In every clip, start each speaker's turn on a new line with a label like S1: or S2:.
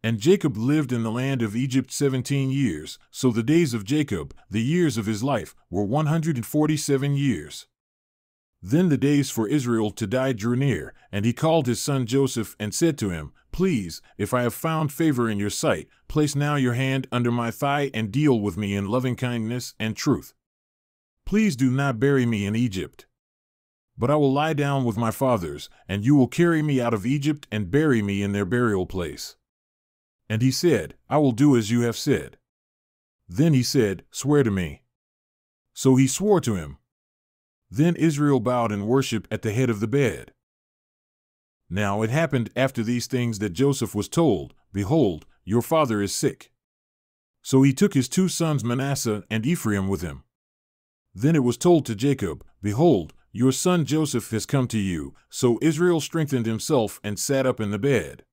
S1: And Jacob lived in the land of Egypt 17 years, so the days of Jacob, the years of his life, were 147 years. Then the days for Israel to die drew near, and he called his son Joseph and said to him, Please, if I have found favor in your sight, place now your hand under my thigh and deal with me in lovingkindness and truth. Please do not bury me in Egypt. But I will lie down with my fathers, and you will carry me out of Egypt and bury me in their burial place. And he said, I will do as you have said. Then he said, Swear to me. So he swore to him. Then Israel bowed in worship at the head of the bed. Now it happened after these things that Joseph was told, Behold, your father is sick. So he took his 2 sons Manasseh and Ephraim with him. Then it was told to Jacob, Behold, your son Joseph has come to you. So Israel strengthened himself and sat up in the bed.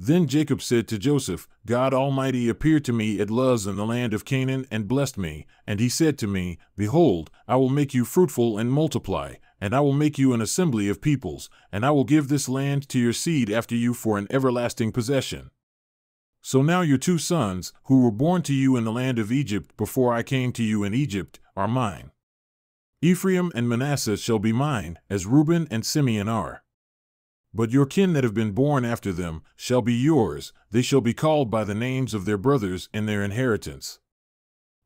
S1: Then Jacob said to Joseph, God Almighty appeared to me at Luz in the land of Canaan and blessed me, and he said to me, Behold, I will make you fruitful and multiply, and I will make you an assembly of peoples, and I will give this land to your seed after you for an everlasting possession. So now your 2 sons, who were born to you in the land of Egypt before I came to you in Egypt, are mine. Ephraim and Manasseh shall be mine, as Reuben and Simeon are. But your kin that have been born after them shall be yours, they shall be called by the names of their brothers in their inheritance.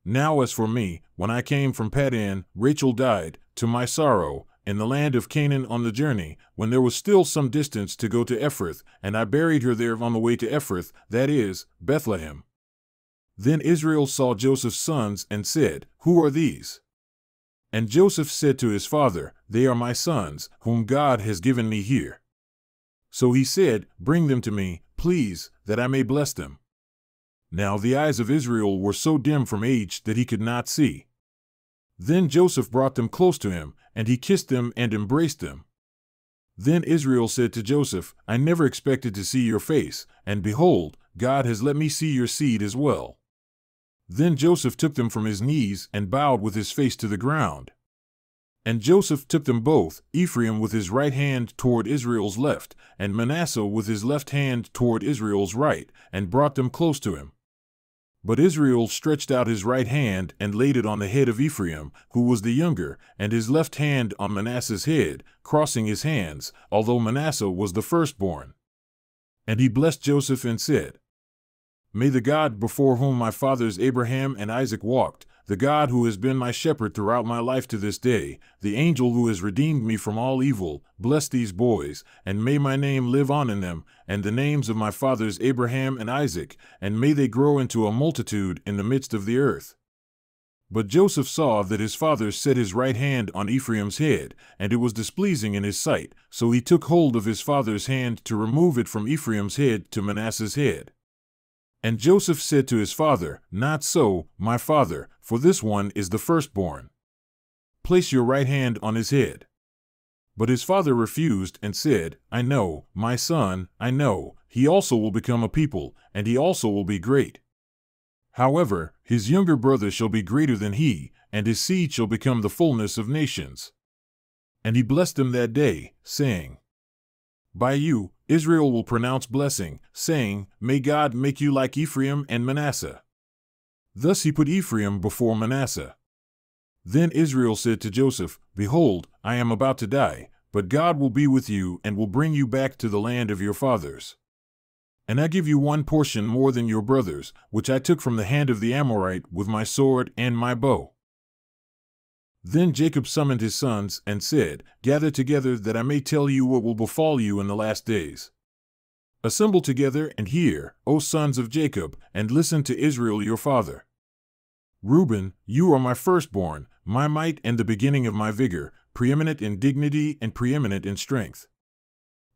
S1: Now as for me, when I came from Paddan, Rachel died, to my sorrow, in the land of Canaan on the journey, when there was still some distance to go to Ephrath, and I buried her there on the way to Ephrath, that is, Bethlehem. Then Israel saw Joseph's sons and said, Who are these? And Joseph said to his father, They are my sons, whom God has given me here. So he said, Bring them to me, please, that I may bless them. Now the eyes of Israel were so dim from age that he could not see. Then Joseph brought them close to him, and he kissed them and embraced them. Then Israel said to Joseph, I never expected to see your face, and behold, God has let me see your seed as well. Then Joseph took them from his knees and bowed with his face to the ground. And Joseph took them both, Ephraim with his right hand toward Israel's left, and Manasseh with his left hand toward Israel's right, and brought them close to him. But Israel stretched out his right hand and laid it on the head of Ephraim, who was the younger, and his left hand on Manasseh's head, crossing his hands, although Manasseh was the firstborn. And he blessed Joseph and said, May the God before whom my fathers Abraham and Isaac walked, the God who has been my shepherd throughout my life to this day, the angel who has redeemed me from all evil, bless these boys, and may my name live on in them, and the names of my fathers Abraham and Isaac, and may they grow into a multitude in the midst of the earth. But Joseph saw that his father set his right hand on Ephraim's head, and it was displeasing in his sight, so he took hold of his father's hand to remove it from Ephraim's head to Manasseh's head. And Joseph said to his father, Not so, my father, for this one is the firstborn. Place your right hand on his head. But his father refused and said, I know, my son, I know, he also will become a people, and he also will be great. However, his younger brother shall be greater than he, and his seed shall become the fullness of nations. And he blessed them that day, saying, By you, Israel will pronounce blessing, saying, May God make you like Ephraim and Manasseh. Thus he put Ephraim before Manasseh. Then Israel said to Joseph, Behold, I am about to die, but God will be with you and will bring you back to the land of your fathers. And I give you one portion more than your brothers, which I took from the hand of the Amorite with my sword and my bow. Then Jacob summoned his sons and said, Gather together that I may tell you what will befall you in the last days. Assemble together and hear, O sons of Jacob, and listen to Israel your father. Reuben, you are my firstborn, my might and the beginning of my vigor, preeminent in dignity and preeminent in strength.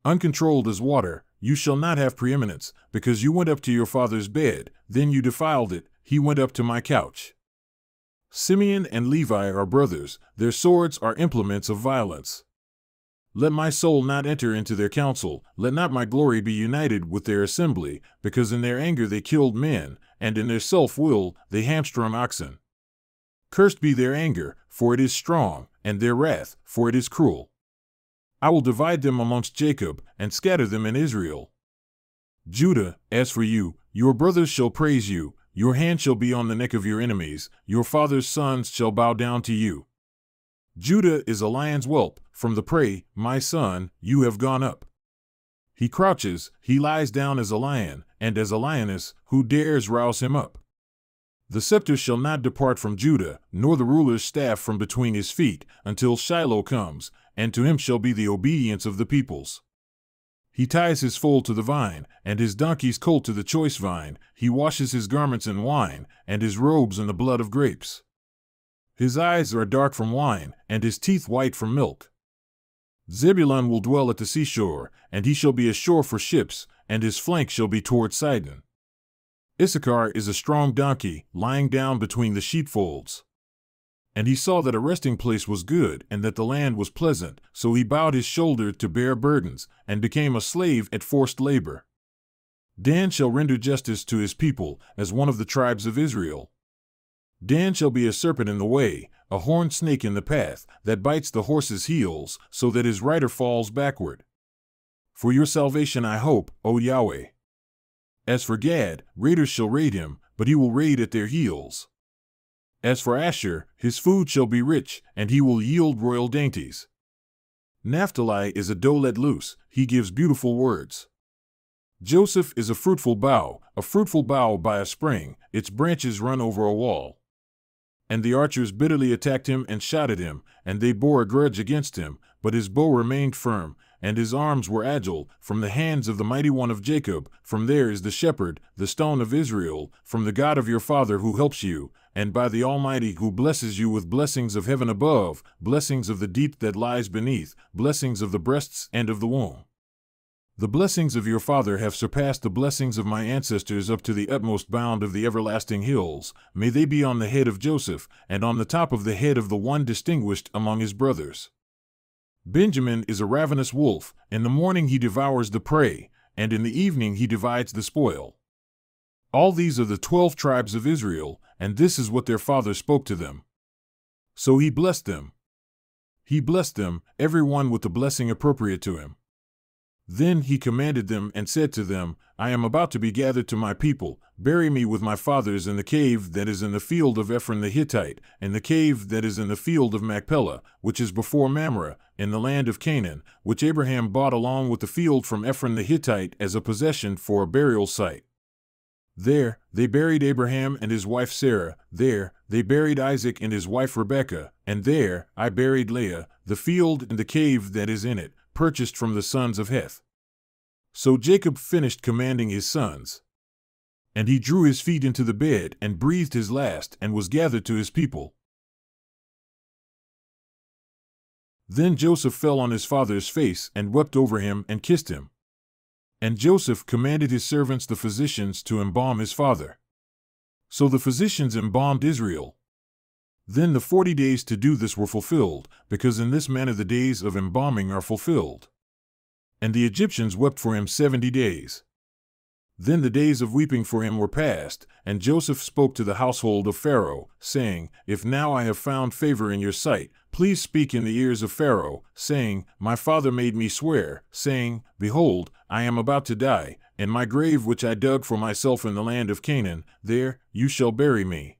S1: Uncontrolled as water, you shall not have preeminence, because you went up to your father's bed, then you defiled it, he went up to my couch. Simeon and Levi are brothers, their swords are implements of violence. Let my soul not enter into their council, let not my glory be united with their assembly, because in their anger they killed men, and in their self-will they hamstrung oxen. Cursed be their anger, for it is strong, and their wrath, for it is cruel. I will divide them amongst Jacob, and scatter them in Israel. Judah, as for you, your brothers shall praise you, your hand shall be on the neck of your enemies, your father's sons shall bow down to you. Judah is a lion's whelp, from the prey, my son, you have gone up. He crouches, he lies down as a lion, and as a lioness, who dares rouse him up? The scepter shall not depart from Judah, nor the ruler's staff from between his feet, until Shiloh comes, and to him shall be the obedience of the peoples. He ties his foal to the vine, and his donkey's colt to the choice vine. He washes his garments in wine, and his robes in the blood of grapes. His eyes are dark from wine, and his teeth white from milk. Zebulun will dwell at the seashore, and he shall be a shore for ships, and his flank shall be toward Sidon. Issachar is a strong donkey, lying down between the sheepfolds. And he saw that a resting place was good, and that the land was pleasant, so he bowed his shoulder to bear burdens, and became a slave at forced labor. Dan shall render justice to his people, as one of the tribes of Israel. Dan shall be a serpent in the way, a horned snake in the path, that bites the horse's heels, so that his rider falls backward. For your salvation I hope, O Yahweh. As for Gad, raiders shall raid him, but he will raid at their heels. As for Asher, his food shall be rich, and he will yield royal dainties. Naphtali is a doe let loose, he gives beautiful words. Joseph is a fruitful bough by a spring, its branches run over a wall. And the archers bitterly attacked him and shot at him, and they bore a grudge against him, but his bow remained firm, and his arms were agile, from the hands of the mighty one of Jacob. From there is the shepherd, the stone of Israel, from the God of your father who helps you, and by the Almighty who blesses you with blessings of heaven above, blessings of the deep that lies beneath, blessings of the breasts and of the womb. The blessings of your father have surpassed the blessings of my ancestors up to the utmost bound of the everlasting hills. May they be on the head of Joseph, and on the top of the head of the one distinguished among his brothers. Benjamin is a ravenous wolf. In the morning he devours the prey, and in the evening he divides the spoil. All these are the 12 tribes of Israel, and this is what their father spoke to them. So he blessed them. He blessed them, every one with the blessing appropriate to him. Then he commanded them and said to them, I am about to be gathered to my people. Bury me with my fathers in the cave that is in the field of Ephron the Hittite, in the cave that is in the field of Machpelah, which is before Mamre, in the land of Canaan, which Abraham bought along with the field from Ephron the Hittite as a possession for a burial site. There they buried Abraham and his wife Sarah, there they buried Isaac and his wife Rebekah, and there I buried Leah, the field and the cave that is in it, purchased from the sons of Heth. So Jacob finished commanding his sons. And he drew his feet into the bed and breathed his last and was gathered to his people. Then Joseph fell on his father's face and wept over him and kissed him. And Joseph commanded his servants the physicians to embalm his father. So the physicians embalmed Israel. Then the 40 days to do this were fulfilled, because in this manner the days of embalming are fulfilled. And the Egyptians wept for him 70 days. Then the days of weeping for him were past, and Joseph spoke to the household of Pharaoh, saying, If now I have found favor in your sight, please speak in the ears of Pharaoh, saying, My father made me swear, saying, Behold, I am about to die, and my grave which I dug for myself in the land of Canaan, there you shall bury me.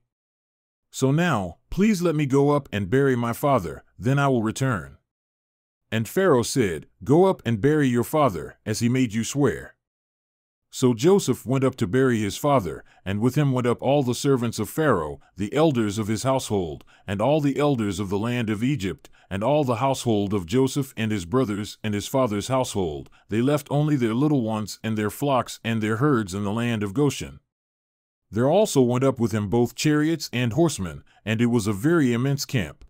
S1: So now, please let me go up and bury my father, then I will return. And Pharaoh said, Go up and bury your father, as he made you swear. So Joseph went up to bury his father, and with him went up all the servants of Pharaoh, the elders of his household, and all the elders of the land of Egypt, and all the household of Joseph and his brothers and his father's household. They left only their little ones and their flocks and their herds in the land of Goshen. There also went up with him both chariots and horsemen, and it was a very immense camp.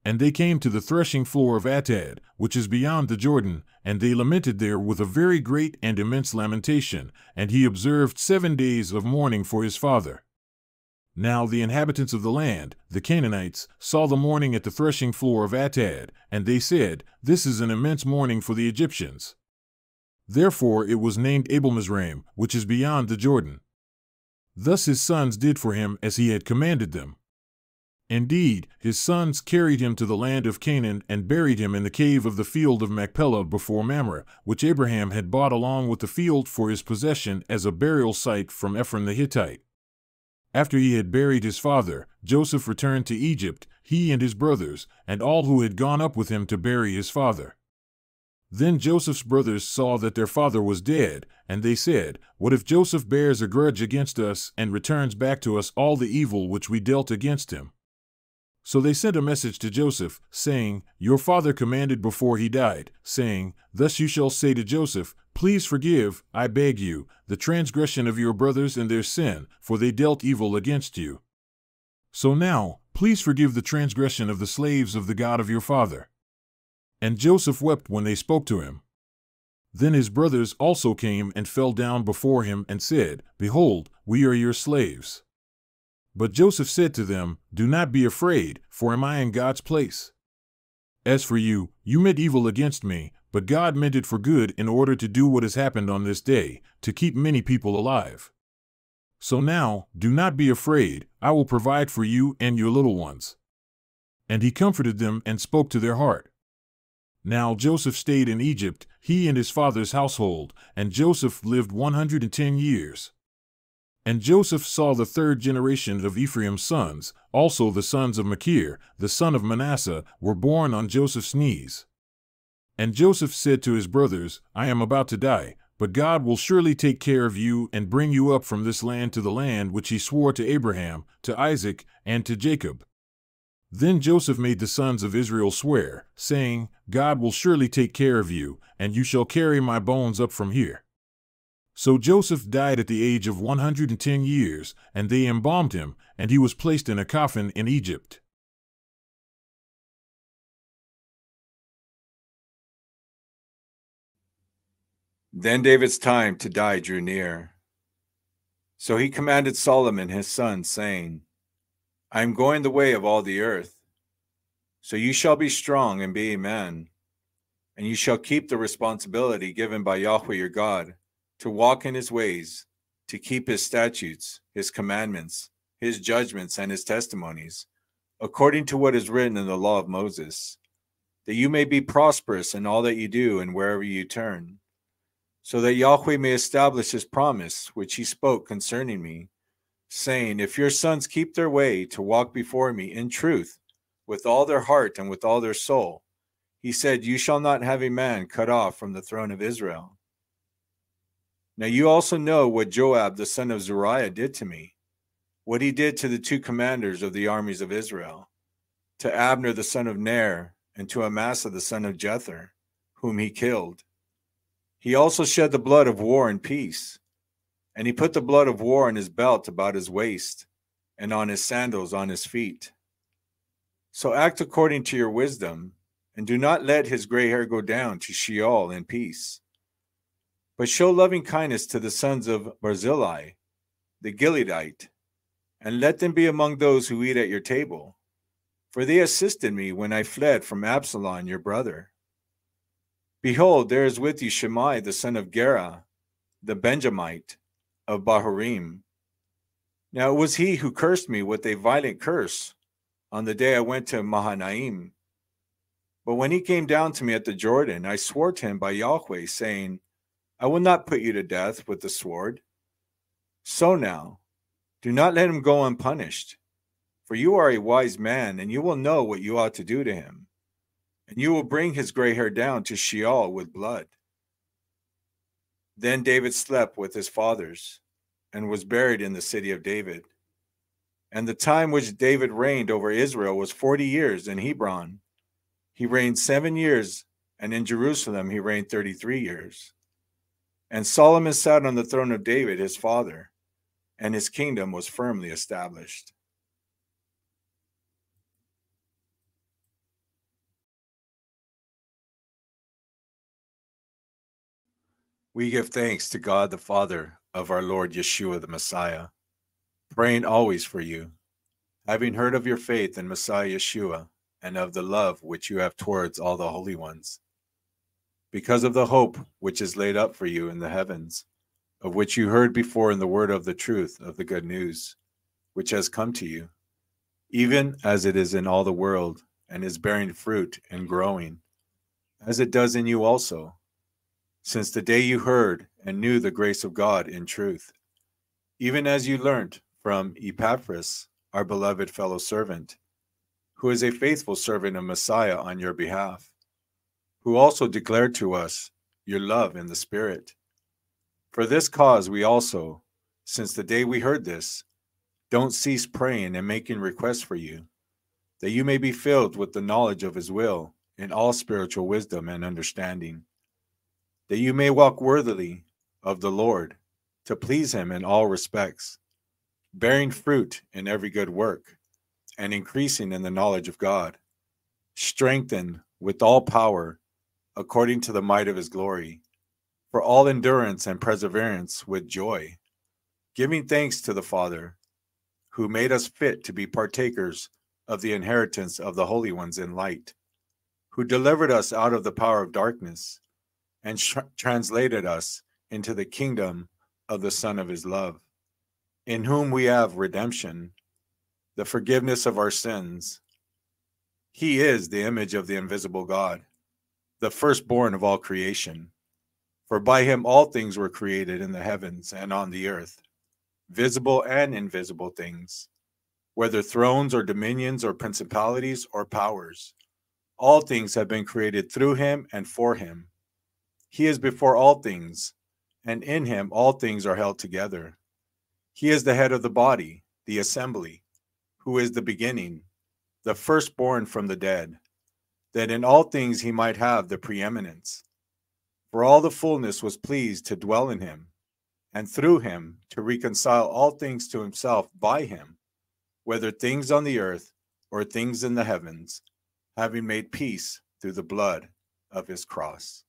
S1: And they came to the threshing floor of Atad, which is beyond the Jordan, and they lamented there with a very great and immense lamentation, and he observed 7 days of mourning for his father. Now the inhabitants of the land, the Canaanites, saw the mourning at the threshing floor of Atad, and they said, This is an immense mourning for the Egyptians. Therefore it was named Abel-Mizraim, which is beyond the Jordan. Thus his sons did for him as he had commanded them. Indeed, his sons carried him to the land of Canaan and buried him in the cave of the field of Machpelah before Mamre, which Abraham had bought along with the field for his possession as a burial site from Ephron the Hittite. After he had buried his father, Joseph returned to Egypt, he and his brothers, and all who had gone up with him to bury his father. Then Joseph's brothers saw that their father was dead, and they said, "What if Joseph bears a grudge against us and returns back to us all the evil which we dealt against him?" So they sent a message to Joseph, saying, "Your father commanded before he died, saying, 'Thus you shall say to Joseph, Please forgive, I beg you, the transgression of your brothers and their sin, for they dealt evil against you. So now, please forgive the transgression of the slaves of the God of your father.' And Joseph wept when they spoke to him. Then his brothers also came and fell down before him and said, 'Behold, we are your slaves.' But Joseph said to them, 'Do not be afraid, for am I in God's place? As for you, you meant evil against me, but God meant it for good in order to do what has happened on this day, to keep many people alive. So now, do not be afraid, I will provide for you and your little ones.' And he comforted them and spoke to their heart. Now Joseph stayed in Egypt, he and his father's household, and Joseph lived 110 years. And Joseph saw the third generation of Ephraim's sons, also the sons of Machir, the son of Manasseh, were born on Joseph's knees. And Joseph said to his brothers, 'I am about to die, but God will surely take care of you and bring you up from this land to the land which he swore to Abraham, to Isaac, and to Jacob.' Then Joseph made the sons of Israel swear, saying, 'God will surely take care of you, and you shall carry my bones up from here.' So Joseph died at the age of 110 years, and they embalmed him, and he was placed in a coffin in Egypt.
S2: Then David's time to die drew near. So he commanded Solomon his son, saying, 'I am going the way of all the earth. So you shall be strong and be a man, and you shall keep the responsibility given by Yahweh your God, to walk in his ways, to keep his statutes, his commandments, his judgments, and his testimonies, according to what is written in the law of Moses, that you may be prosperous in all that you do and wherever you turn, so that Yahweh may establish his promise, which he spoke concerning me, saying, if your sons keep their way to walk before me in truth, with all their heart and with all their soul, he said, you shall not have a man cut off from the throne of Israel. Now you also know what Joab the son of Zeruiah did to me, what he did to the two commanders of the armies of Israel, to Abner the son of Ner, and to Amasa the son of Jether, whom he killed. He also shed the blood of war and peace, and he put the blood of war on his belt about his waist, and on his sandals on his feet. So act according to your wisdom, and do not let his gray hair go down to Sheol in peace. But show loving kindness to the sons of Barzillai, the Gileadite, and let them be among those who eat at your table, for they assisted me when I fled from Absalom your brother. Behold, there is with you Shimei the son of Gera, the Benjamite of Bahurim. Now it was he who cursed me with a violent curse on the day I went to Mahanaim. But when he came down to me at the Jordan, I swore to him by Yahweh, saying, I will not put you to death with the sword. So now, do not let him go unpunished, for you are a wise man, and you will know what you ought to do to him, and you will bring his gray hair down to Sheol with blood. Then David slept with his fathers, and was buried in the city of David. And the time which David reigned over Israel was 40 years in Hebron. He reigned 7 years, and in Jerusalem he reigned 33 years. And Solomon sat on the throne of David his father, and his kingdom was firmly established. We give thanks to God the Father of our Lord Yeshua the Messiah, praying always for you, having heard of your faith in Messiah Yeshua, and of the love which you have towards all the holy ones, because of the hope which is laid up for you in the heavens, of which you heard before in the word of the truth of the good news, which has come to you, even as it is in all the world, and is bearing fruit and growing, as it does in you also, since the day you heard and knew the grace of God in truth, even as you learnt from Epaphras, our beloved fellow servant, who is a faithful servant of Messiah on your behalf, who also declared to us your love in the Spirit. For this cause we also, since the day we heard this, don't cease praying and making requests for you, that you may be filled with the knowledge of his will in all spiritual wisdom and understanding, that you may walk worthily of the Lord, to please him in all respects, bearing fruit in every good work, and increasing in the knowledge of God, strengthened with all power according to the might of his glory, for all endurance and perseverance with joy, giving thanks to the Father, who made us fit to be partakers of the inheritance of the holy ones in light, who delivered us out of the power of darkness and translated us into the kingdom of the Son of his love, in whom we have redemption, the forgiveness of our sins. He is the image of the invisible God, the firstborn of all creation. For by him all things were created in the heavens and on the earth, visible and invisible things, whether thrones or dominions or principalities or powers. All things have been created through him and for him. He is before all things, and in him all things are held together. He is the head of the body, the assembly, who is the beginning, the firstborn from the dead, that in all things he might have the preeminence. For all the fullness was pleased to dwell in him, and through him to reconcile all things to himself by him, whether things on the earth or things in the heavens, having made peace through the blood of his cross.